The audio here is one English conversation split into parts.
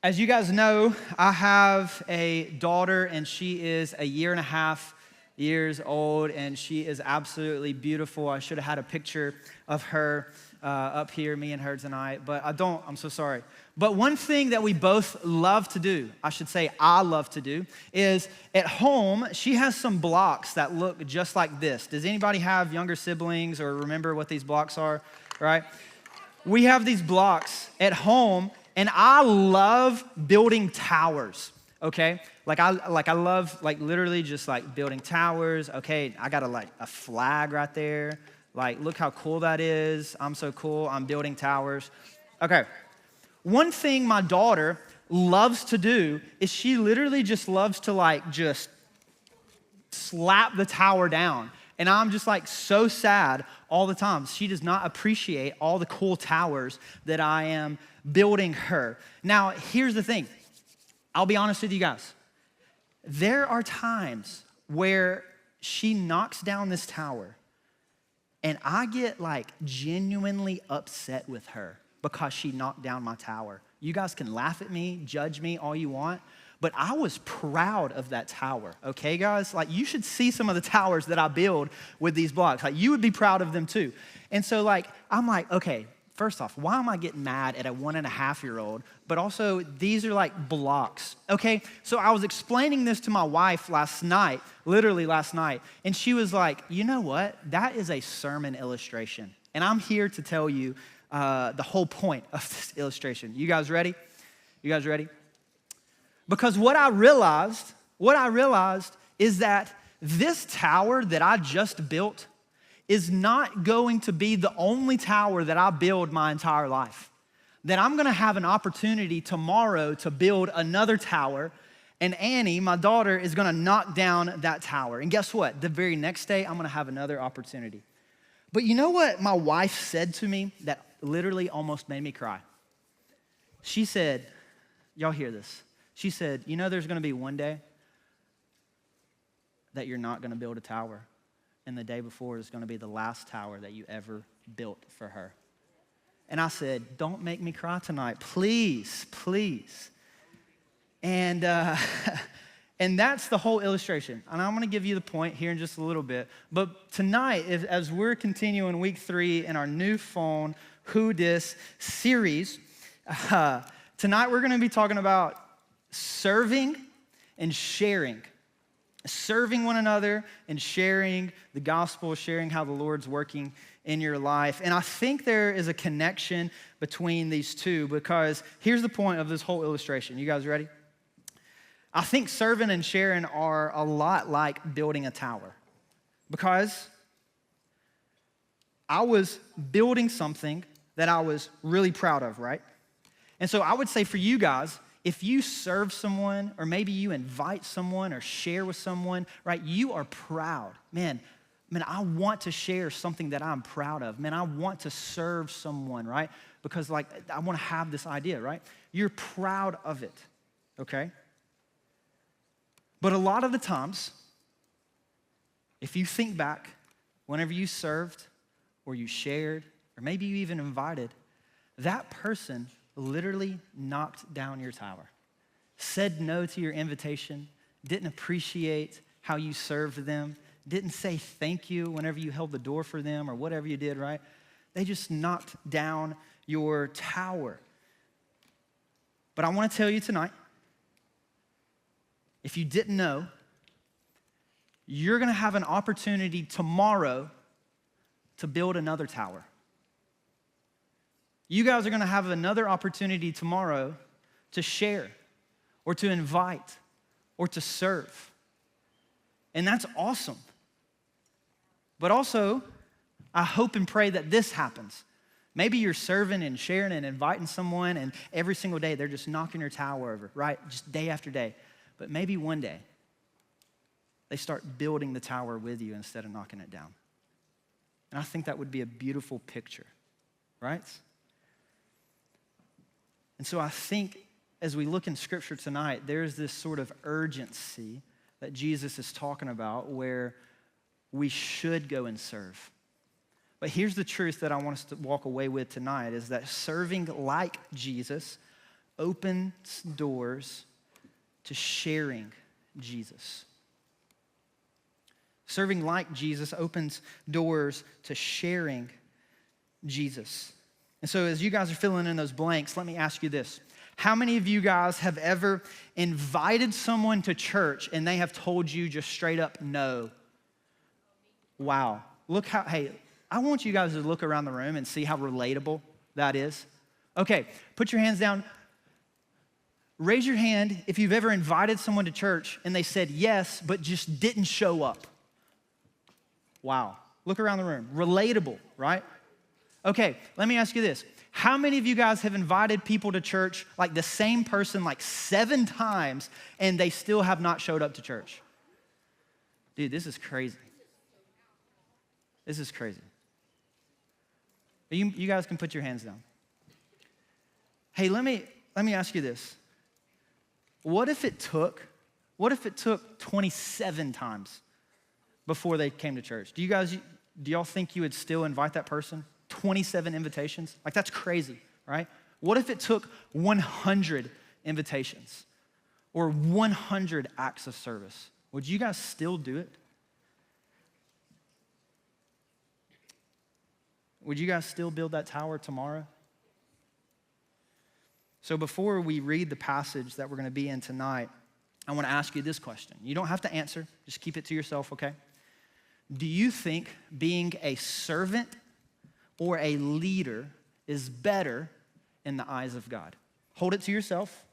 As you guys know, I have a daughter, and she is a year and a half years old, and she is absolutely beautiful. I should have had a picture of her up here, me and her tonight, but I don't. I'm so sorry. But one thing that we both love to do, I should say I love to do, is at home, she has some blocks that look just like this. Does anybody have younger siblings or remember what these blocks are, right? We have these blocks at home, and I love building towers, okay? I love literally just building towers. Okay, I got a flag right there. Look how cool that is. I'm so cool, I'm building towers. Okay, one thing my daughter loves to do is she literally just loves to just slap the tower down. And I'm just so sad all the time. She does not appreciate all the cool towers that I am building her. Now, here's the thing. I'll be honest with you guys. There are times where she knocks down this tower and I get genuinely upset with her because she knocked down my tower. You guys can laugh at me, judge me all you want, but I was proud of that tower, okay, guys? You should see some of the towers that I build with these blocks. You would be proud of them too. And so, I'm okay, first off, why am I getting mad at a 1.5-year-old? But also, these are blocks, okay? So I was explaining this to my wife literally last night, and she was like, you know what? That is a sermon illustration. And I'm here to tell you the whole point of this illustration. You guys ready? You guys ready? Because what I realized is that this tower that I just built is not going to be the only tower that I build my entire life. That I'm gonna have an opportunity tomorrow to build another tower, and Annie, my daughter, is gonna knock down that tower. And guess what? The very next day, I'm gonna have another opportunity. But you know what my wife said to me that literally almost made me cry? She said, y'all hear this. She said, you know there's gonna be one day that you're not gonna build a tower, and the day before is gonna be the last tower that you ever built for her. And I said, don't make me cry tonight, please, please. And and that's the whole illustration. And I'm gonna give you the point here in just a little bit. But tonight, as we're continuing week 3 in our new phone Who Dis series, tonight we're gonna be talking about serving and sharing. Serving one another and sharing the gospel, sharing how the Lord's working in your life. And I think there is a connection between these two, because here's the point of this whole illustration. You guys ready? I think serving and sharing are a lot like building a tower, because I was building something that I was really proud of, right? And so I would say for you guys, if you serve someone, or maybe you invite someone or share with someone, right, you are proud. Man, I want to share something that I'm proud of. Man, I want to serve someone, right? Because I want to have this idea, right? You're proud of it, okay? But a lot of the times, if you think back, whenever you served or you shared, or maybe you even invited, that person literally knocked down your tower, said no to your invitation, didn't appreciate how you served them, didn't say thank you whenever you held the door for them or whatever you did, right? They just knocked down your tower. But I want to tell you tonight, if you didn't know, you're going to have an opportunity tomorrow to build another tower. You guys are gonna have another opportunity tomorrow to share or to invite or to serve. And that's awesome. But also, I hope and pray that this happens. Maybe you're serving and sharing and inviting someone, and every single day they're just knocking your tower over, right? Just day after day. But maybe one day they start building the tower with you instead of knocking it down. And I think that would be a beautiful picture, right? And so I think as we look in Scripture tonight, there's this sort of urgency that Jesus is talking about where we should go and serve. But here's the truth that I want us to walk away with tonight is that serving like Jesus opens doors to sharing Jesus. Serving like Jesus opens doors to sharing Jesus. And so as you guys are filling in those blanks, let me ask you this. How many of you guys have ever invited someone to church and they have told you just straight up no? Wow. Hey, I want you guys to look around the room and see how relatable that is. Okay, put your hands down. Raise your hand if you've ever invited someone to church and they said yes, but just didn't show up. Wow. Look around the room. Relatable, right? Okay, let me ask you this. How many of you guys have invited people to church, like the same person, like 7 times, and they still have not showed up to church? Dude, this is crazy. This is crazy. You guys can put your hands down. Hey, let me ask you this. What if it took 27 times before they came to church? Do y'all think you would still invite that person? 27 invitations? Like, that's crazy, right? What if it took 100 invitations or 100 acts of service? Would you guys still do it? Would you guys still build that tower tomorrow? So before we read the passage that we're going to be in tonight, I want to ask you this question. You don't have to answer. Just keep it to yourself, okay? Do you think being a servant or a leader is better in the eyes of God? Hold it to yourself.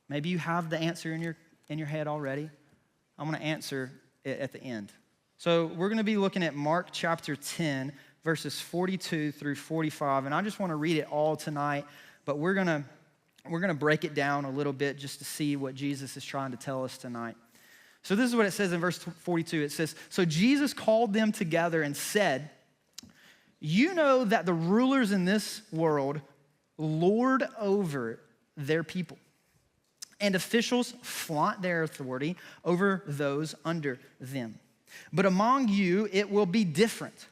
Maybe you have the answer in your head already. I'm going to answer it at the end. So we're going to be looking at Mark chapter 10, verses 42 through 45, and I just want to read it all tonight, but we're going to break it down a little bit just to see what Jesus is trying to tell us tonight. So this is what it says in verse 42. It says, "So Jesus called them together and said, 'You know that the rulers in this world lord over their people, and officials flaunt their authority over those under them. But among you it will be different.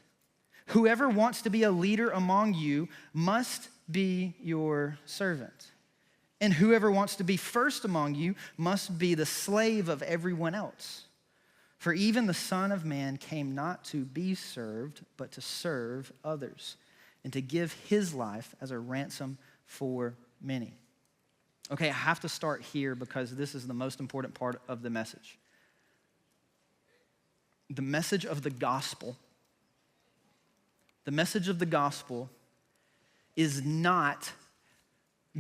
Whoever wants to be a leader among you must be your servant. And whoever wants to be first among you must be the slave of everyone else. For even the Son of Man came not to be served, but to serve others, and to give his life as a ransom for many.'" Okay, I have to start here because this is the most important part of the message. The message of the gospel is not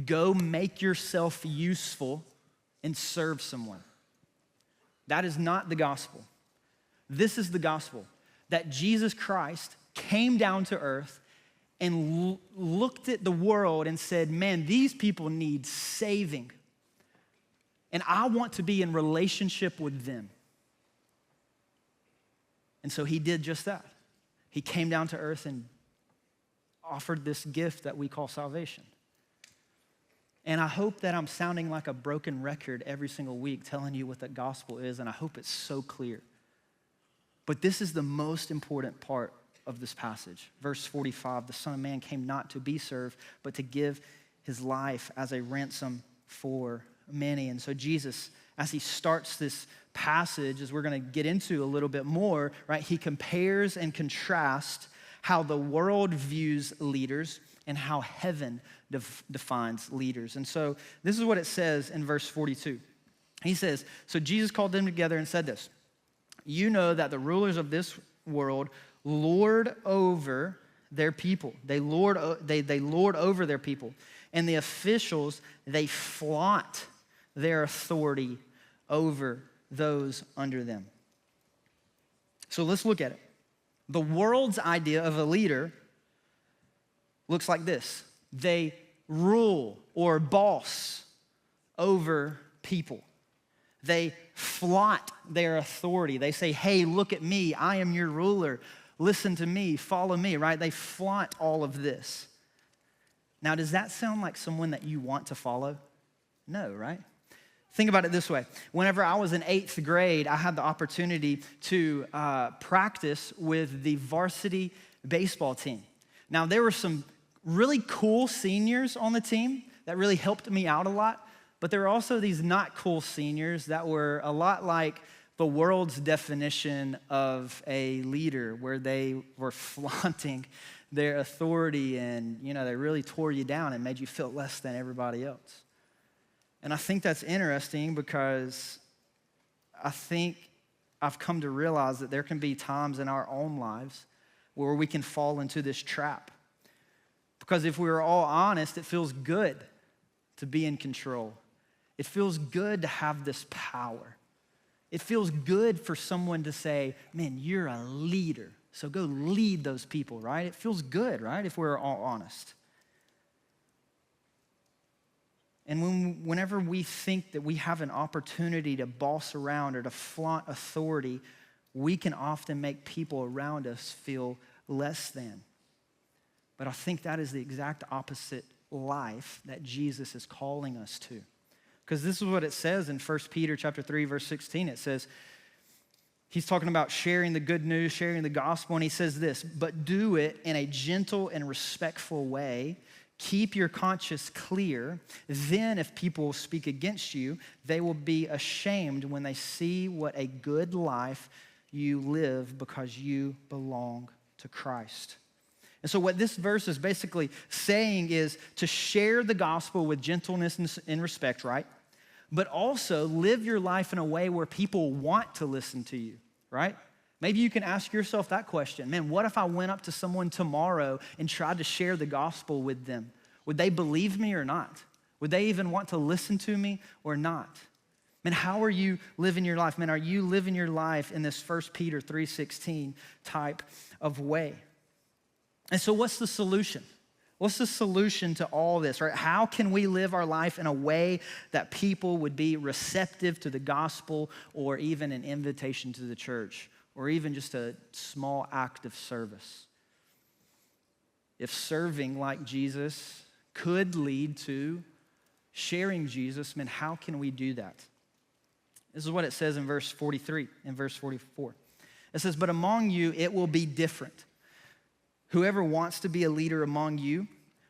go make yourself useful and serve someone. That is not the gospel. This is the gospel, that Jesus Christ came down to earth and looked at the world and said, man, these people need saving. And I want to be in relationship with them. And so he did just that. He came down to earth and offered this gift that we call salvation. And I hope that I'm sounding like a broken record every single week telling you what the gospel is, and I hope it's so clear. But this is the most important part of this passage. Verse 45, "The Son of Man came not to be served, but to give his life as a ransom for many." And so Jesus, as he starts this passage, as we're going to get into a little bit more, right, he compares and contrasts how the world views leaders and how heaven defines leaders. And so this is what it says in verse 42. He says, "So Jesus called them together and said this, 'You know that the rulers of this world lord over their people.'" They lord over their people. "And the officials, they flaunt their authority over those under them." So let's look at it. The world's idea of a leader looks like this. They rule or boss over people. They flaunt their authority. They say, hey, look at me. I am your ruler. Listen to me. Follow me, right? They flaunt all of this. Now, does that sound like someone that you want to follow? No, right? Think about it this way. Whenever I was in 8th grade, I had the opportunity to practice with the varsity baseball team. Now, there were some really cool seniors on the team. that really helped me out a lot. But there were also these not cool seniors that were a lot like the world's definition of a leader, where they were flaunting their authority and, they really tore you down and made you feel less than everybody else. And I think that's interesting because I think I've come to realize that there can be times in our own lives where we can fall into this trap. Because if we were all honest, it feels good to be in control. It feels good to have this power. It feels good for someone to say, man, you're a leader, so go lead those people, right? It feels good, right, if we're all honest. And whenever we think that we have an opportunity to boss around or to flaunt authority, we can often make people around us feel less than. But I think that is the exact opposite life that Jesus is calling us to. Because this is what it says in 1 Peter chapter 3, verse 16. It says, he's talking about sharing the good news, sharing the gospel, and he says this, but do it in a gentle and respectful way. Keep your conscience clear. Then if people speak against you, they will be ashamed when they see what a good life you live because you belong to Christ. And so what this verse is basically saying is to share the gospel with gentleness and respect, right? But also live your life in a way where people want to listen to you, right? Maybe you can ask yourself that question. Man, what if I went up to someone tomorrow and tried to share the gospel with them? Would they believe me or not? Would they even want to listen to me or not? Man, how are you living your life? Man, are you living your life in this 1 Peter 3:16 type of way? And so what's the solution? What's the solution to all this, right? How can we live our life in a way that people would be receptive to the gospel or even an invitation to the church or even just a small act of service? If serving like Jesus could lead to sharing Jesus, man, how can we do that? This is what it says in verse 43 and verse 44. It says, but among you it will be different. Whoever wants to be a leader among you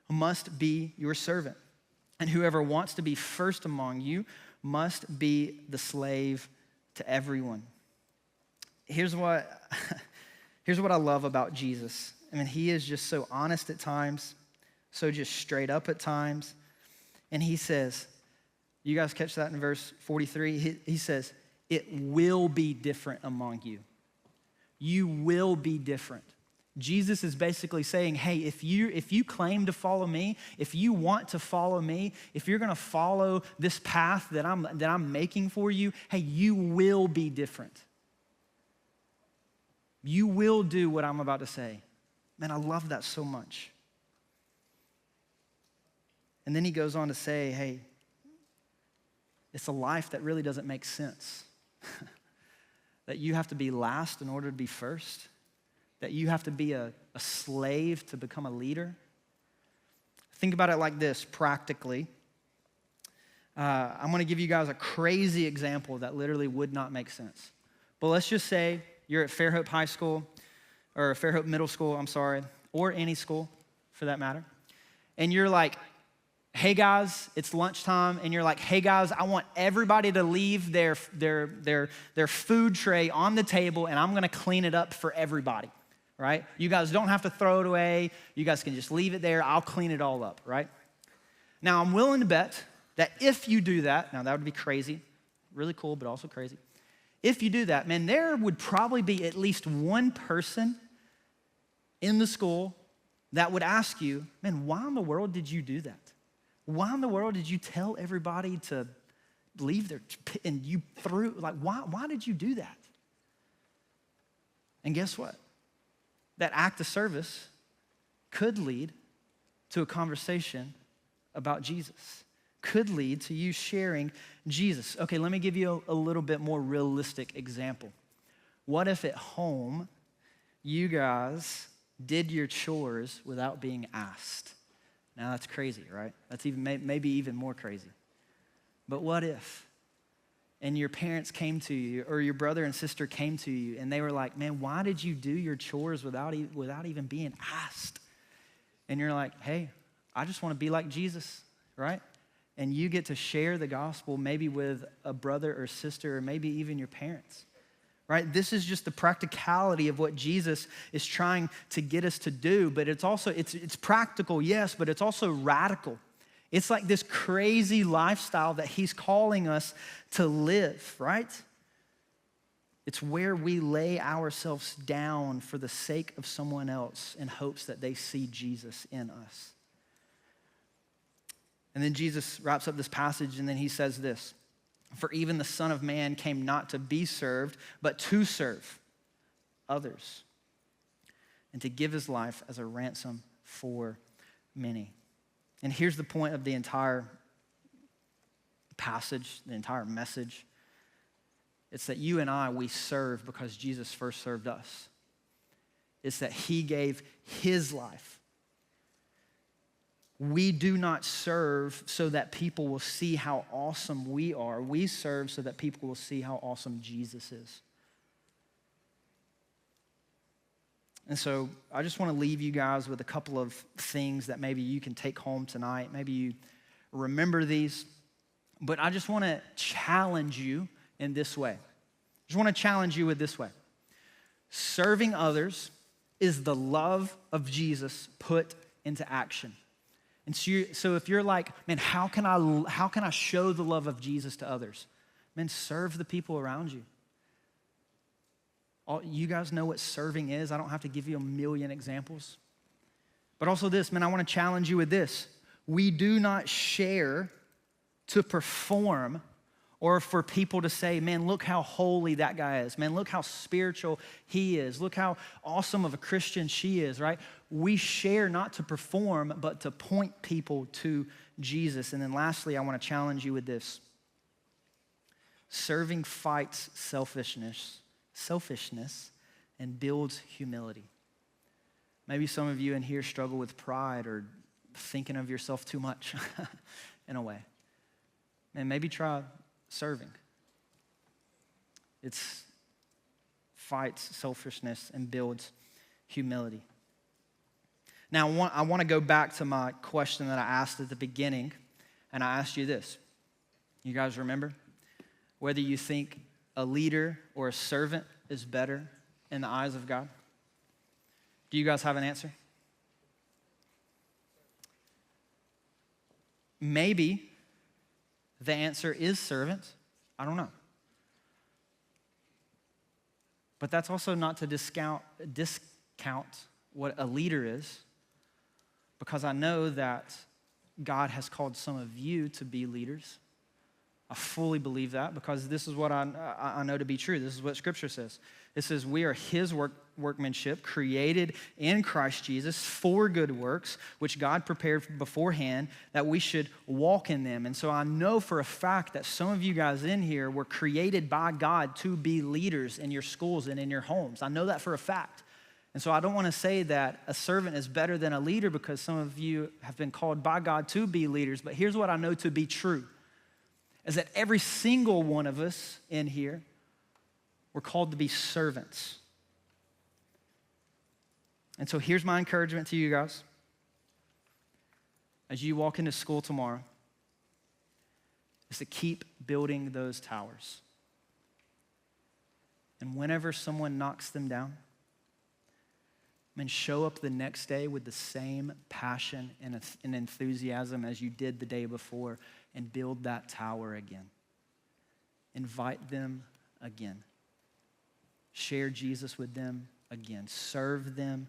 must be your servant. And whoever wants to be first among you must be the slave to everyone. Here's what I love about Jesus. I mean, he is just so honest at times, so just straight up at times. And he says, you guys catch that in verse 43? He says, it will be different among you. You will be different. Jesus is basically saying, hey, if you claim to follow me, if you want to follow me, if you're going to follow this path that I'm making for you, hey, you will be different. You will do what I'm about to say. Man, I love that so much. And then he goes on to say, hey, it's a life that really doesn't make sense. That you have to be last in order to be first. That you have to be a slave to become a leader. Think about it like this practically. I'm going to give you guys a crazy example that literally would not make sense. But let's just say you're at Fairhope High School, or Fairhope Middle School, or any school for that matter. And you're like, hey guys, it's lunchtime, and you're like, hey guys, I want everybody to leave their food tray on the table, and I'm gonna clean it up for everybody, right? You guys don't have to throw it away. You guys can just leave it there. I'll clean it all up, right? Now, I'm willing to bet that if you do that, now that would be crazy, really cool, but also crazy. If you do that, man, there would probably be at least one person in the school that would ask you, man, why in the world did you do that? Why in the world did you tell everybody to leave their, and you threw, like, why did you do that? And guess what? That act of service could lead to a conversation about Jesus, could lead to you sharing Jesus. Okay, let me give you a little bit more realistic example. What if at home you guys did your chores without being asked? Now that's crazy, right? That's even maybe even more crazy. But what if? And your parents came to you, or your brother and sister came to you, and they were like, man, why did you do your chores without even being asked? And you're like, hey, I just want to be like Jesus, right? and you get to share the gospel maybe with a brother or sister or maybe even your parents, right? This is just the practicality of what Jesus is trying to get us to do, but it's also, it's practical, yes, but it's also radical. It's like this crazy lifestyle that he's calling us to live, right? It's where we lay ourselves down for the sake of someone else in hopes that they see Jesus in us. And then Jesus wraps up this passage and then he says this, "For even the Son of Man came not to be served, but to serve others and to give his life as a ransom for many." And here's the point of the entire passage, the entire message. It's that you and I, we serve because Jesus first served us. It's that he gave his life. We do not serve so that people will see how awesome we are. We serve so that people will see how awesome Jesus is. And so I just want to leave you guys with a couple of things that maybe you can take home tonight. Maybe you remember these, but I just want to challenge you in this way. I just want to challenge you with this way. Serving others is the love of Jesus put into action. And so if you're like, man, how can I show the love of Jesus to others? Man, serve the people around you. You guys know what serving is. I don't have to give you a million examples. But also this, man, I want to challenge you with this. We do not share to perform or for people to say, man, look how holy that guy is. Man, look how spiritual he is. Look how awesome of a Christian she is, right? We share not to perform, but to point people to Jesus. And then lastly, I want to challenge you with this. Serving fights selfishness and builds humility. Maybe some of you in here struggle with pride or thinking of yourself too much in a way. And maybe try serving. It fights selfishness and builds humility. Now, I want to go back to my question that I asked at the beginning, and I asked you this. You guys remember? Whether you think a leader or a servant is better in the eyes of God? Do you guys have an answer? Maybe the answer is servant. I don't know. But that's also not to discount what a leader is, because I know that God has called some of you to be leaders. I fully believe that because this is what I know to be true. This is what Scripture says. It says we are his workmanship, created in Christ Jesus for good works, which God prepared beforehand that we should walk in them. And so I know for a fact that some of you guys in here were created by God to be leaders in your schools and in your homes. I know that for a fact. And so I don't want to say that a servant is better than a leader because some of you have been called by God to be leaders. But here's what I know to be true. Is that every single one of us in here, we're called to be servants. And so here's my encouragement to you guys. As you walk into school tomorrow, is to keep building those towers. And whenever someone knocks them down, show up the next day with the same passion and enthusiasm as you did the day before and build that tower again. Invite them again. Share Jesus with them again. Serve them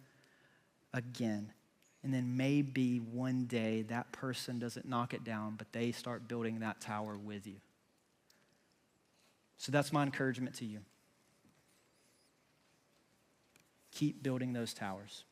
again. And then maybe one day that person doesn't knock it down, but they start building that tower with you. So that's my encouragement to you. Keep building those towers.